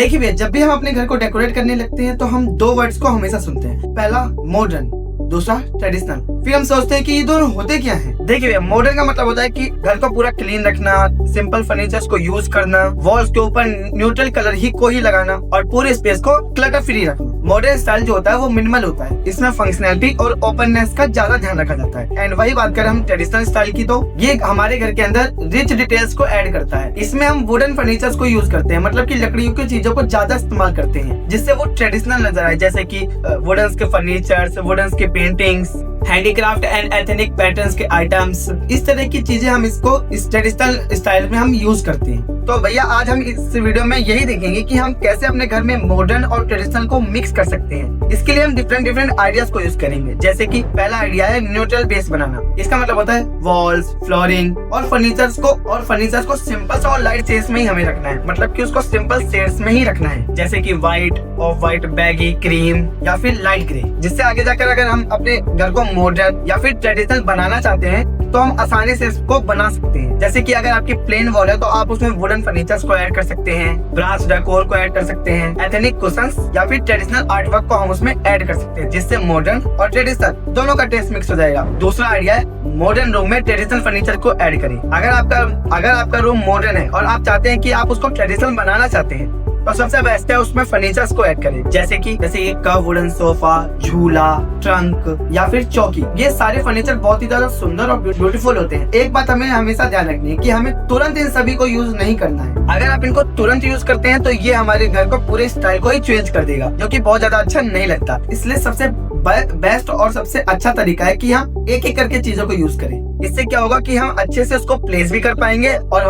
देखिए भैया, जब भी हम अपने घर को डेकोरेट करने लगते हैं तो हम दो वर्ड्स को हमेशा सुनते हैं। पहला मॉडर्न, दूसरा ट्रेडिशनल। फिर हम सोचते हैं कि ये दोनों होते क्या हैं? देखिए भैया, मॉडर्न का मतलब होता है कि घर को पूरा क्लीन रखना, सिंपल फर्नीचर्स को यूज करना, वॉल्स के ऊपर न्यूट्रल कलर ही को ही लगाना और पूरे स्पेस को क्लटर फ्री रखना। मॉडर्न स्टाइल जो होता है वो मिनिमल होता है, इसमें फंक्शनैलिटी और ओपननेस का ज्यादा ध्यान रखा जाता है। एंड वही बात करें हम ट्रेडिशनल स्टाइल की, तो ये हमारे घर के अंदर रिच डिटेल्स को ऐड करता है। इसमें हम वुडन फर्नीचर्स को यूज करते हैं, मतलब की लकड़ियों की चीजों को ज्यादा इस्तेमाल करते हैं जिससे वो ट्रेडिशनल नजर आए, जैसे की वुडन के फर्नीचर्स, वुडन के paintings, handicraft and ethnic patterns के आइटम्स, इस तरह की चीजें हम इसको इस ट्रेडिशनल स्टाइल में हम यूज करते हैं। तो भैया आज हम इस वीडियो में यही देखेंगे कि हम कैसे अपने घर में मॉडर्न और ट्रेडिशनल को मिक्स कर सकते हैं। इसके लिए हम डिफरेंट आइडियाज को यूज करेंगे। जैसे कि पहला आइडिया है न्यूट्रल बेस बनाना। इसका मतलब होता है वॉल्स, फ्लोरिंग और फर्नीचर्स को सिंपल और लाइट शेड्स में ही हमें रखना है, मतलब कि उसको सिंपल शेड्स में ही रखना है, जैसे कि white, of white, baggy, cream या फिर लाइट ग्रे। जिससे आगे जाकर अगर हम अपने घर को मॉडर्न या फिर ट्रेडिशनल बनाना चाहते हैं तो हम आसानी से इसको बना सकते हैं। जैसे कि अगर आपकी प्लेन वॉल है तो आप उसमें वुडन फर्नीचर्स को ऐड कर सकते हैं, ब्रास डेकोर को ऐड कर सकते हैं, एथनिक कुशंस या फिर ट्रेडिशनल आर्टवर्क को हम उसमें ऐड कर सकते हैं, जिससे मॉडर्न और ट्रेडिशनल दोनों का टेस्ट मिक्स हो जाएगा। दूसरा आइडिया है मॉडर्न रूम में ट्रेडिशनल फर्नीचर को ऐड करें। अगर आपका रूम मॉडर्न है और आप चाहते हैं कि आप उसको ट्रेडिशनल बनाना चाहते हैं तो सबसे बेस्ट है उसमें फर्नीचर्स को ऐड करें, जैसे एक कर्व वुडन सोफा, झूला, ट्रंक या फिर चौकी। ये सारे फर्नीचर बहुत ही ज्यादा सुंदर और ब्यूटीफुल होते हैं। एक बात हमें हमेशा ध्यान रखनी है कि हमें तुरंत इन सभी को यूज नहीं करना है। अगर आप इनको तुरंत यूज करते हैं तो ये हमारे घर को पूरे स्टाइल को ही चेंज कर देगा, जो कि बहुत ज्यादा अच्छा नहीं लगता। इसलिए सबसे बेस्ट और सबसे अच्छा तरीका है कि हम एक एक करके चीजों को यूज करें। इससे क्या होगा कि हम अच्छे से उसको प्लेस भी कर पाएंगे और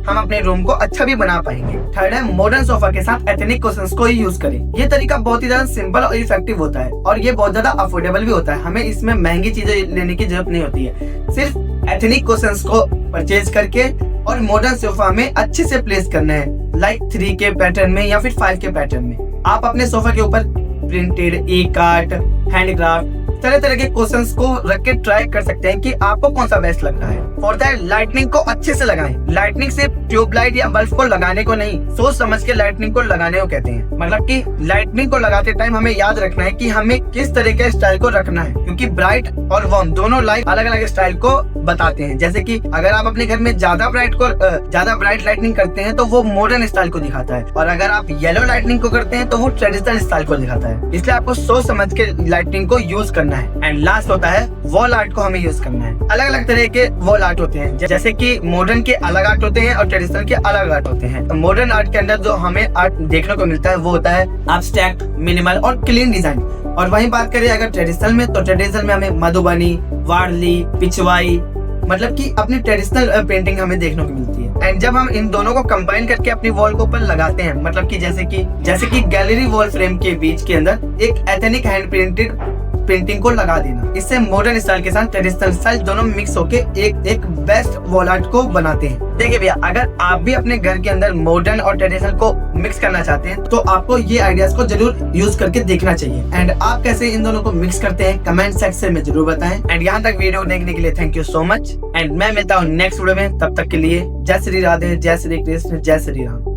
हम अपने रूम को अच्छा भी बना पाएंगे। थर्ड है मॉडर्न सोफा के साथ एथनिक कुशंस को ही यूज करें। ये तरीका बहुत ही ज्यादा सिंपल और इफेक्टिव होता है और ये बहुत ज्यादा अफोर्डेबल भी होता है। हमें इसमें महंगी चीजें लेने की जरूरत नहीं होती है। सिर्फ एथनिक कुशंस को परचेज करके और मॉडर्न सोफा में अच्छे से प्लेस करना है, लाइक 3 के पैटर्न में या फिर 5 के पैटर्न में। आप अपने सोफा के ऊपर प्रिंटेड, ई-कार्ट, हैंडक्राफ्ट तरह के क्वेश्चंस को रख के ट्राई कर सकते हैं कि आपको कौन सा बेस्ट लग रहा है। फॉर दैट लाइटनिंग को अच्छे से लगाएं। लाइटनिंग सिर्फ ट्यूबलाइट या बल्ब को लगाने को नहीं, सोच समझ के लाइटनिंग को लगाने को कहते हैं। मतलब कि लाइटनिंग को लगाते टाइम हमें याद रखना है कि हमें किस तरह के स्टाइल को रखना है, क्योंकि ब्राइट और वार्म दोनों लाइट अलग अलग स्टाइल को बताते हैं। जैसे कि अगर आप अपने घर में ज्यादा ब्राइट लाइटनिंग करते हैं तो वो मॉडर्न स्टाइल को दिखाता है, और अगर आप येलो लाइटनिंग को करते हैं तो वो ट्रेडिशनल स्टाइल को दिखाता है। इसलिए आपको सोच समझ के लाइटनिंग को यूज करना है। एंड लास्ट होता है वॉल आर्ट को हमें यूज करना है। अलग अलग तरह के वॉल आर्ट होते हैं, जैसे कि मॉडर्न के अलग आर्ट होते हैं और ट्रेडिशनल के अलग आर्ट होते हैं। तो मॉडर्न आर्ट के अंदर जो हमें आर्ट देखने को मिलता है वो होता है एब्स्ट्रैक्ट, मिनिमल और क्लीन डिजाइन। और वहीं बात करें अगर ट्रेडिशनल में, तो ट्रेडिशनल में हमें मधुबनी, वारली, पिछवाई, मतलब कि अपनी ट्रेडिशनल पेंटिंग हमें देखने को मिलती है। एंड जब हम इन दोनों को कंबाइन करके अपनी वॉल के ऊपर लगाते हैं, मतलब कि जैसे कि गैलरी वॉल फ्रेम के बीच के अंदर एक एथनिक हैंड प्रिंटेड पेंटिंग को लगा देना, इससे मॉडर्न स्टाइल के साथ ट्रेडिशनल स्टाइल दोनों मिक्स होके एक बेस्ट वॉल आर्ट को बनाते हैं। देखिए भैया, अगर आप भी अपने घर के अंदर मॉडर्न और ट्रेडिशनल को मिक्स करना चाहते हैं तो आपको ये आइडियाज को जरूर यूज करके देखना चाहिए। एंड आप कैसे इन दोनों को मिक्स करते हैं कमेंट सेक्शन में जरूर बताएं। एंड यहाँ तक वीडियो देखने के लिए thank you so much. And मैं मिलता हूँ नेक्स्ट वीडियो में, तब तक के लिए जय श्री राधे, जय श्री कृष्ण, जय श्री राम।